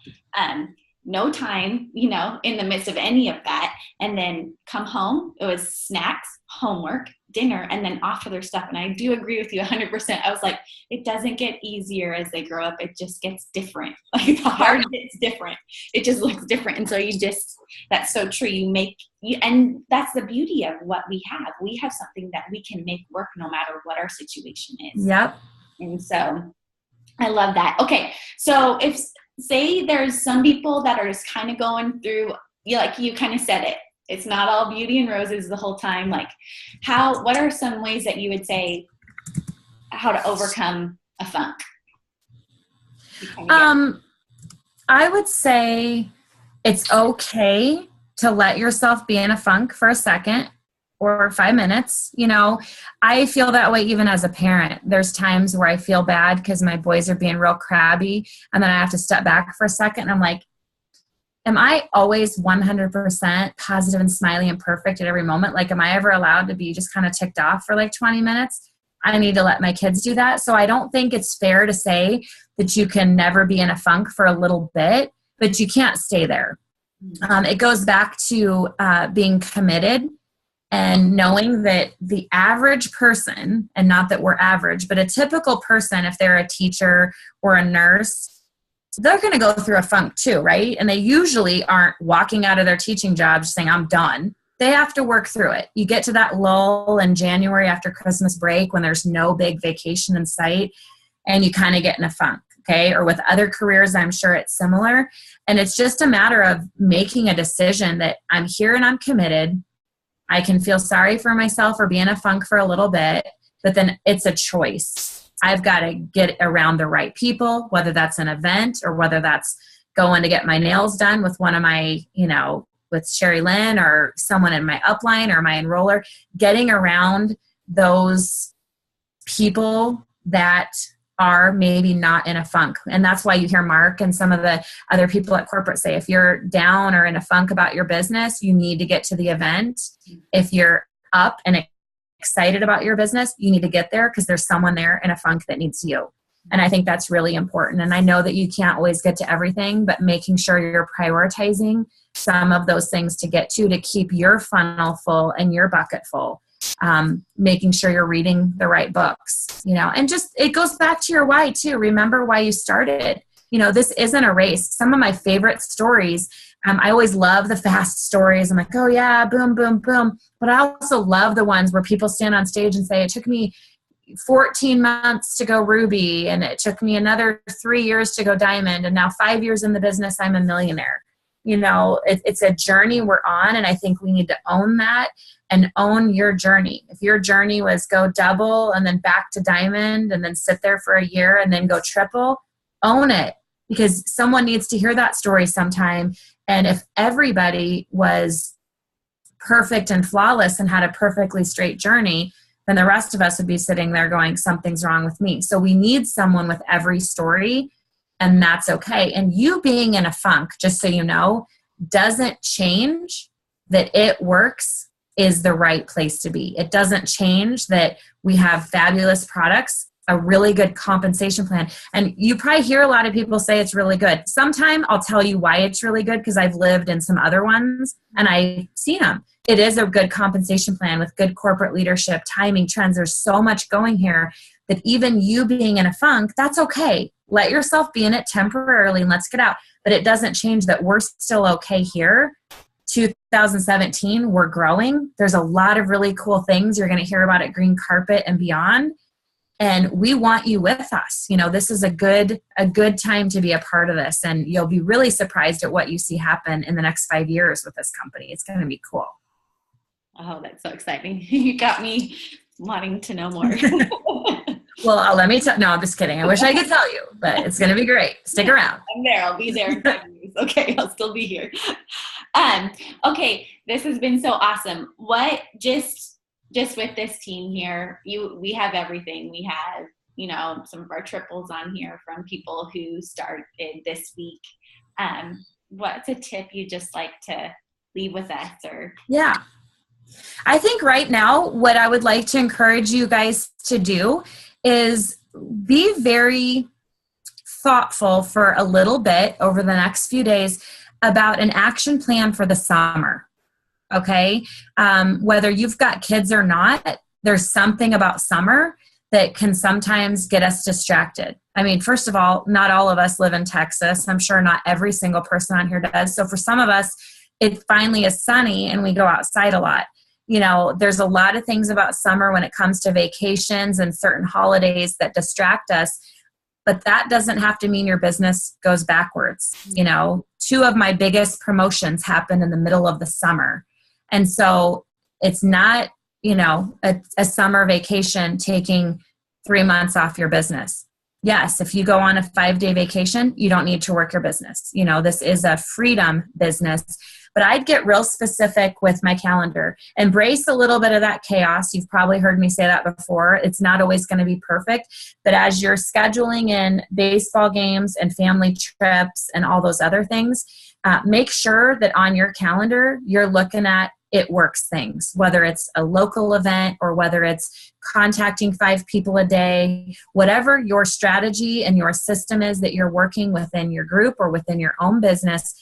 No time, you know, in the midst of any of that. And then come home, it was snacks, homework, dinner, and then off to their stuff. And I do agree with you 100%. I was like, it doesn't get easier as they grow up. It just gets different. Like the heart gets different. It just looks different. And so that's so true. And that's the beauty of what we have. We have something that we can make work no matter what our situation is. Yep. And so I love that. Okay. So say there's some people that are just kind of going through, like you kind of said it, it's not all beauty and roses the whole time. Like what are some ways that you would say how to overcome a funk? I would say it's okay to let yourself be in a funk for a second or 5 minutes. You know, I feel that way even as a parent. There's times where I feel bad because my boys are being real crabby, and then I have to step back for a second. And I'm like, am I always 100% positive and smiley and perfect at every moment? Like, am I ever allowed to be just kind of ticked off for like 20 minutes? I need to let my kids do that. So I don't think it's fair to say that you can never be in a funk for a little bit, but you can't stay there. It goes back to being committed and knowing that the average person, and not that we're average, but a typical person, if they're a teacher or a nurse, they're going to go through a funk too, right? And they usually aren't walking out of their teaching job just saying, I'm done. They have to work through it. You get to that lull in January after Christmas break when there's no big vacation in sight, and you kind of get in a funk, okay? Or with other careers, I'm sure it's similar. And it's just a matter of making a decision that I'm here and I'm committed. I can feel sorry for myself or be in a funk for a little bit, but then it's a choice. I've got to get around the right people, whether that's an event or whether that's going to get my nails done with one of my, with Sherry Lynn or someone in my upline or my enroller, getting around those people that are maybe not in a funk. And that's why you hear Mark and some of the other people at corporate say, if you're down or in a funk about your business, you need to get to the event. If you're up and excited about your business, you need to get there because there's someone there in a funk that needs you. And I think that's really important. And I know that you can't always get to everything, but making sure you're prioritizing some of those things to get to keep your funnel full and your bucket full. Making sure you're reading the right books, and just, it goes back to your why too. Remember why you started. This isn't a race. Some of my favorite stories, I always love the fast stories. I'm like, oh yeah, boom, boom, boom. But I also love the ones where people stand on stage and say, it took me 14 months to go Ruby, and it took me another 3 years to go Diamond, and now 5 years in the business, I'm a millionaire. It's a journey we're on, and I think we need to own that and own your journey. If your journey was go double and then back to Diamond and then sit there for a year and then go triple, own it, because someone needs to hear that story sometime. And if everybody was perfect and flawless and had a perfectly straight journey, then the rest of us would be sitting there going, something's wrong with me. So we need someone with every story, and that's okay. And you being in a funk, just so you know, doesn't change that it works is the right place to be. It doesn't change that we have fabulous products, a really good compensation plan. And you probably hear a lot of people say it's really good. Sometime I'll tell you why it's really good because I've lived in some other ones and I've seen them. It is a good compensation plan with good corporate leadership, timing, trends. There's so much going here that even you being in a funk, that's okay. Let yourself be in it temporarily and let's get out. But it doesn't change that we're still okay here. 2017, we're growing. There's a lot of really cool things you're going to hear about at Green Carpet and beyond. And we want you with us. This is a good time to be a part of this. And you'll be really surprised at what you see happen in the next 5 years with this company. It's going to be cool. Oh, that's so exciting. You got me wanting to know more. Well, let me tell. No, I'm just kidding. I wish I could tell you, but it's going to be great. Stick around. I'm there. I'll be there in 5 years. Okay, I'll still be here. Okay, this has been so awesome. What just with this team here, we have everything. We have, some of our triples on here from people who started this week. What's a tip you just like to leave with us? Or Yeah. I think right now, what I would like to encourage you guys to do is be very thoughtful for a little bit over the next few days about an action plan for the summer. Okay. Whether you've got kids or not, there's something about summer that can sometimes get us distracted. I mean, first of all, not all of us live in Texas. I'm sure not every single person on here does. So for some of us, it finally is sunny and we go outside a lot. There's a lot of things about summer when it comes to vacations and certain holidays that distract us, but that doesn't have to mean your business goes backwards. 2 of my biggest promotions happened in the middle of the summer. And so it's not, a summer vacation taking 3 months off your business. Yes, if you go on a 5-day vacation, you don't need to work your business. This is a freedom business. But I'd get real specific with my calendar. Embrace a little bit of that chaos. You've probably heard me say that before. It's not always going to be perfect. But as you're scheduling in baseball games and family trips and all those other things, make sure that on your calendar, you're looking at it works things, whether it's a local event or whether it's contacting 5 people a day, whatever your strategy and your system is that you're working within your group or within your own business,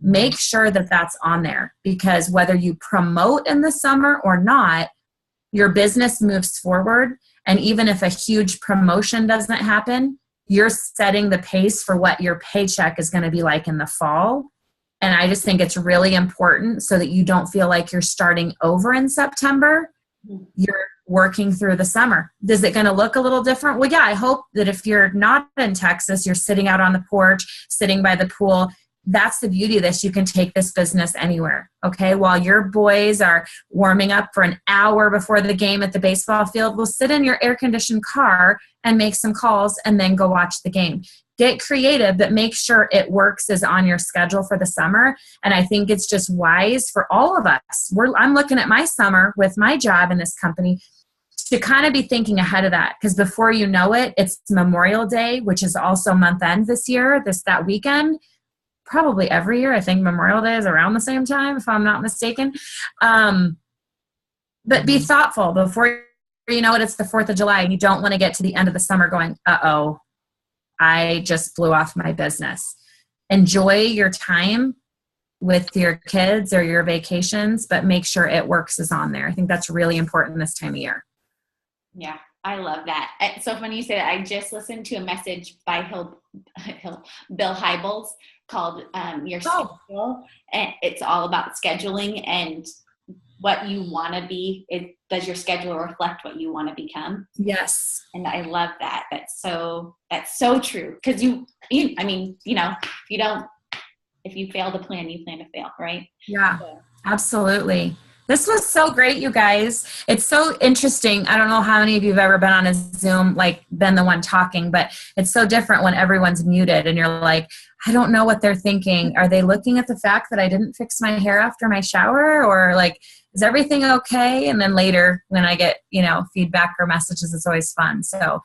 make sure that that's on there, because whether you promote in the summer or not, your business moves forward. And even if a huge promotion doesn't happen, you're setting the pace for what your paycheck is going to be like in the fall. And I just think it's really important so that you don't feel like you're starting over in September. You're working through the summer. Is it going to look a little different? Well, yeah, I hope that if you're not in Texas, you're sitting out on the porch, sitting by the pool. That's the beauty of this. You can take this business anywhere. Okay. While your boys are warming up for an hour before the game at the baseball field, we'll sit in your air conditioned car and make some calls and then go watch the game. Get creative, but make sure it works as on your schedule for the summer. And I think it's just wise for all of us. I'm looking at my summer with my job in this company to kind of be thinking ahead of that, because before you know it, it's Memorial Day, which is also month end this year, that weekend. Probably every year. I think Memorial Day is around the same time, if I'm not mistaken. But be thoughtful before you know it, it's the 4th of July, and you don't want to get to the end of the summer going, uh-oh, I just blew off my business. Enjoy your time with your kids or your vacations, but make sure it works is on there. I think that's really important this time of year. Yeah, I love that. So when you say that, I just listened to a message by Bill Hybels called Your Schedule. And it's all about scheduling and what you want to be. Does your schedule reflect what you want to become? Yes. And I love that. That's so true. Because if you fail to plan, you plan to fail, right? Yeah, absolutely. This was so great, you guys. It's so interesting. I don't know how many of you have ever been on a Zoom, like been the one talking, but it's so different when everyone's muted and you're like, I don't know what they're thinking. Are they looking at the fact that I didn't fix my hair after my shower? Or like, is everything okay? And then later when I get, feedback or messages, it's always fun. So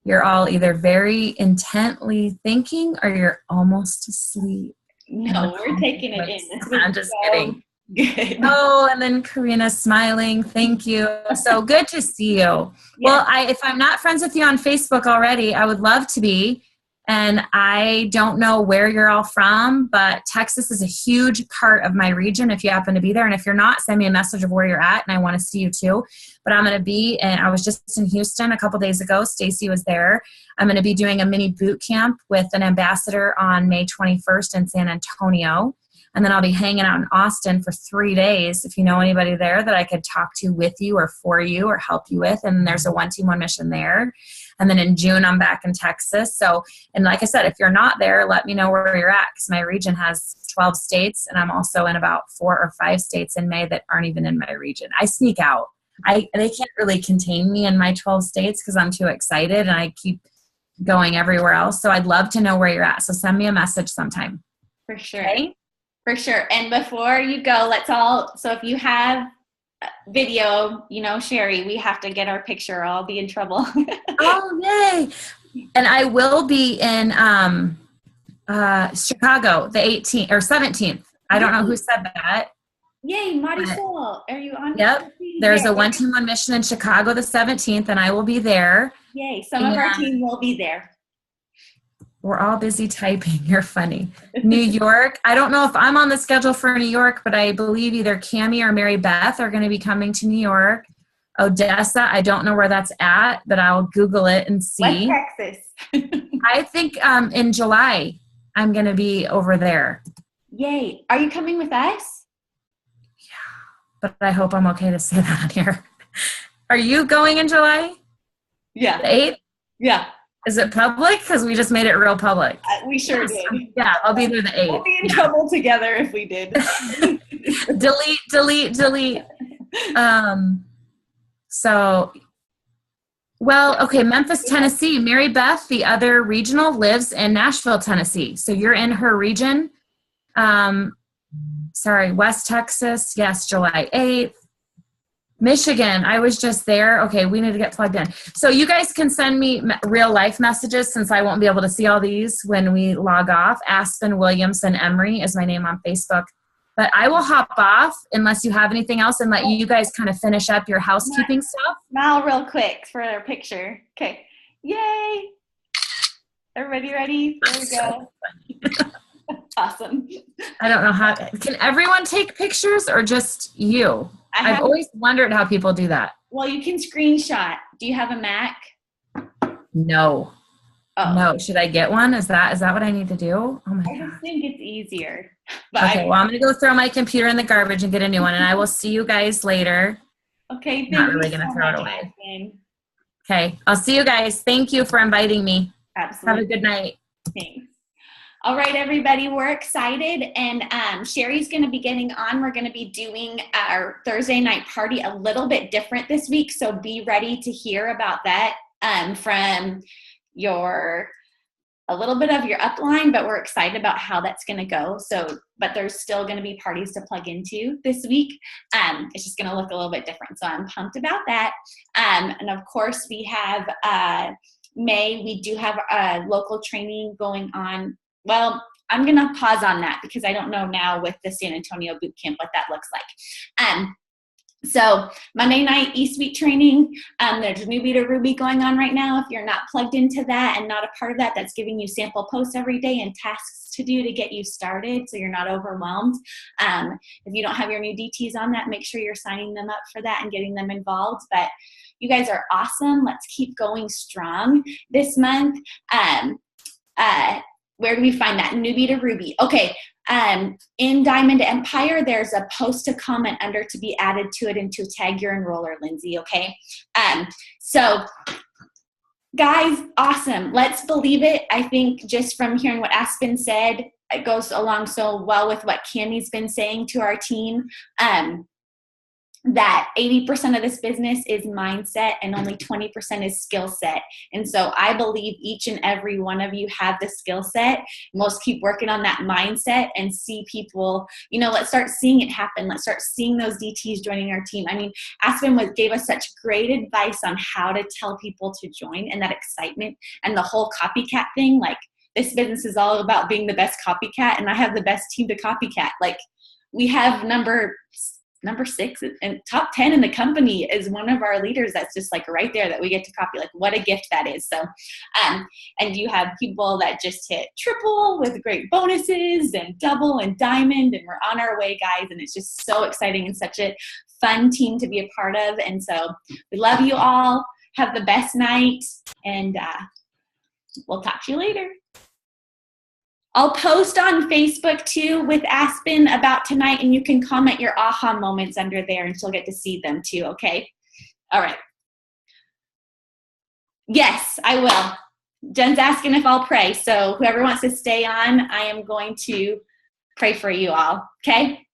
you're all either very intently thinking or you're almost asleep. No, we're taking it in. I'm just kidding. Good. Oh, and then Karina smiling. Thank you. So good to see you. Yeah. Well, if I'm not friends with you on Facebook already, I would love to be. And I don't know where you're all from, but Texas is a huge part of my region if you happen to be there. And if you're not, send me a message of where you're at, and I want to see you too. But I'm going to be, and I was just in Houston a couple days ago. Stacy was there. I'm going to be doing a mini boot camp with an ambassador on May 21st in San Antonio. And then I'll be hanging out in Austin for 3 days. If you know anybody there that I could talk to with you or for you or help you with. And there's a 1 Team 1 Mission there. And then in June, I'm back in Texas. So, and like I said, if you're not there, let me know where you're at, because my region has 12 states. And I'm also in about 4 or 5 states in May that aren't even in my region. I sneak out. They can't really contain me in my 12 states because I'm too excited and I keep going everywhere else. So I'd love to know where you're at. So send me a message sometime. For sure. Okay? For sure. And before you go, so if you have video, Sherry, we have to get our picture or I'll be in trouble. Oh, yay. And I will be in Chicago the 18th or 17th. I don't know who said that. Yay, Marisol. Are you on? Yep. There's a 1-2-1 mission in Chicago the 17th, and I will be there. Yay. Some of our team will be there. We're all busy typing. You're funny. New York. I don't know if I'm on the schedule for New York, but I believe either Cammie or Mary Beth are going to be coming to New York. Odessa. I don't know where that's at, but I'll Google it and see. West Texas. I think in July I'm going to be over there. Yay. Are you coming with us? Yeah, but I hope I'm okay to say that on here. Are you going in July? Yeah. The 8th? Yeah. Is it public? Because we just made it real public. We sure did. Yeah, I'll be there the 8th. We'll be in trouble together if we did. delete. Okay, Memphis, Tennessee. Mary Beth, the other regional, lives in Nashville, Tennessee. So you're in her region. West Texas. Yes, July 8th. Michigan, I was just there. Okay, we need to get plugged in. So you guys can send me real life messages since I won't be able to see all these when we log off. Aspen Emry is my name on Facebook. But I will hop off unless you have anything else and let you guys kind of finish up your housekeeping stuff. Smile real quick for our picture. Okay. Yay. Everybody ready? There we go. Awesome. I don't know how. Can everyone take pictures or just you? I've always wondered how people do that. Well, you can screenshot. Do you have a Mac? No. Oh. No. Should I get one? Is that what I need to do? Oh my God. I just think it's easier. Okay. Well, I'm going to go throw my computer in the garbage and get a new one, and I will see you guys later. Okay. Not really going to throw it away. Okay. I'll see you guys. Thank you for inviting me. Absolutely. Have a good night. Thanks. All right, everybody, we're excited, and Sherry's going to be getting on. We're going to be doing our Thursday night party a little bit different this week, so be ready to hear about that from a little bit of your upline, but we're excited about how that's going to go. But there's still going to be parties to plug into this week. It's just going to look a little bit different, so I'm pumped about that. And of course, we have May. We do have a local training going on. Well, I'm going to pause on that because I don't know now with the San Antonio boot camp what that looks like. So Monday night eSuite training, there's Newbie to Ruby going on right now. If you're not plugged into that and not a part of that, that's giving you sample posts every day and tasks to do to get you started so you're not overwhelmed. If you don't have your new DTs on that, make sure you're signing them up for that and getting them involved. But you guys are awesome. Let's keep going strong this month. Where do we find that? Newbie to Ruby. Okay. In Diamond Empire, there's a post to comment under to be added to it and to tag your enroller, Lindsay. Okay. So guys, awesome. Let's believe it. I think just from hearing what Aspen said, it goes along so well with what Cammie's been saying to our team. That 80% of this business is mindset and only 20% is skill set. And so I believe each and every one of you have the skill set. Let's keep working on that mindset and see people, let's start seeing it happen. Let's start seeing those DTs joining our team. I mean, Aspen gave us such great advice on how to tell people to join and that excitement and the whole copycat thing. Like, this business is all about being the best copycat, and I have the best team to copycat. Like, we have number 6 and top 10 in the company is one of our leaders that's just like right there that we get to copy. Like, what a gift that is. So and you have people that just hit triple with great bonuses and double and diamond, and we're on our way, guys, and it's just so exciting and such a fun team to be a part of. And so we love you all. Have the best night, and we'll talk to you later. I'll post on Facebook too with Aspen about tonight, and you can comment your aha moments under there and she'll get to see them too, okay? All right. Yes, I will. Jen's asking if I'll pray, so whoever wants to stay on, I am going to pray for you all, okay?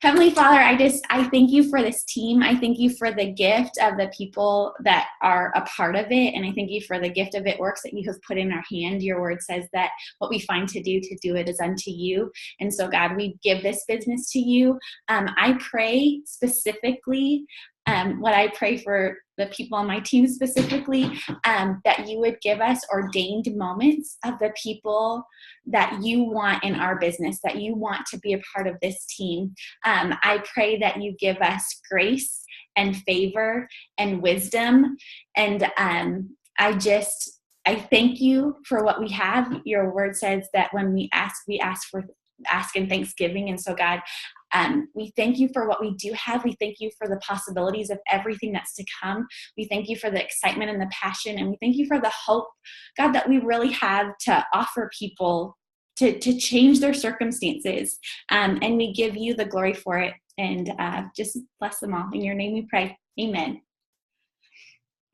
Heavenly Father, I thank you for this team. I thank you for the gift of the people that are a part of it. And I thank you for the gift of it works that you have put in our hand. Your word says that what we find to do it is unto you. And so, God, we give this business to you. I pray specifically, what I pray for the people on my team specifically, that you would give us ordained moments of the people that you want in our business, that you want to be a part of this team. I pray that you give us grace and favor and wisdom. And I thank you for what we have. Your word says that when we ask in thanksgiving. And so, God, we thank you for what we do have. We thank you for the possibilities of everything that's to come. We thank you for the excitement and the passion. And we thank you for the hope, God, that we really have to offer people to change their circumstances. And we give you the glory for it. And just bless them all. In your name we pray. Amen.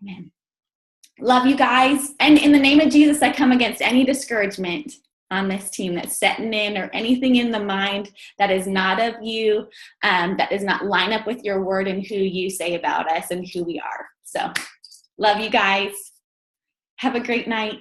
Amen. Love you guys. And in the name of Jesus, I come against any discouragement on this team that's setting in, or anything in the mind that is not of you, that does not line up with your word and who you say about us and who we are. So love you guys. Have a great night.